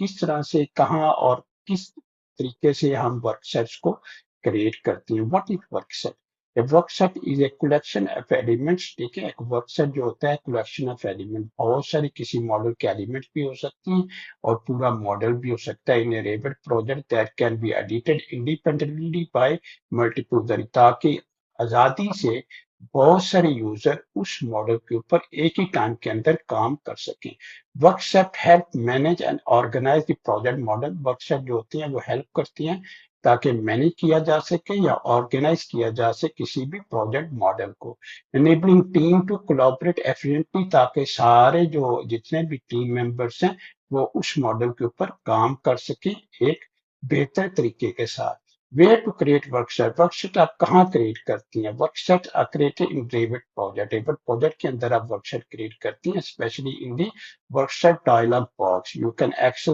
किस तरह से, कहाँ और किस तरीके से हम वर्कसेट्स को क्रिएट करते हैं। What is वर्कसेट? A workset is a collection of elements। ठीक है, एक वर्कसेट जो होता है कलेक्शन ऑफ एलिमेंट, बहुत सारी किसी मॉडल के एलिमेंट भी हो सकती हैं और पूरा मॉडल भी हो सकता है in a rabbit project that can be edited independently by multiple user, ताकि आजादी से बहुत सारे यूजर उस मॉडल के ऊपर एक ही टाइम के अंदर काम कर सकें। Workset help manage and organize the project model. Workset जो होती हैं वो हेल्प करती हैं ताकि मैनेज किया जा सके या ऑर्गेनाइज किया जा सके किसी भी प्रोजेक्ट मॉडल को। Enabling team to collaborate efficiently, ताकि सारे जो जितने भी टीम मेंबर्स हैं वो उस मॉडल के ऊपर काम कर सकें एक बेहतर तरीके के साथ। Where to create workset? Workset आप कहाँ क्रिएट करती हैं? Workset are created in Revit project. Revit project के अंदर आप वर्कसेट क्रिएट करती हैं, specially in the workset dialog box. You can access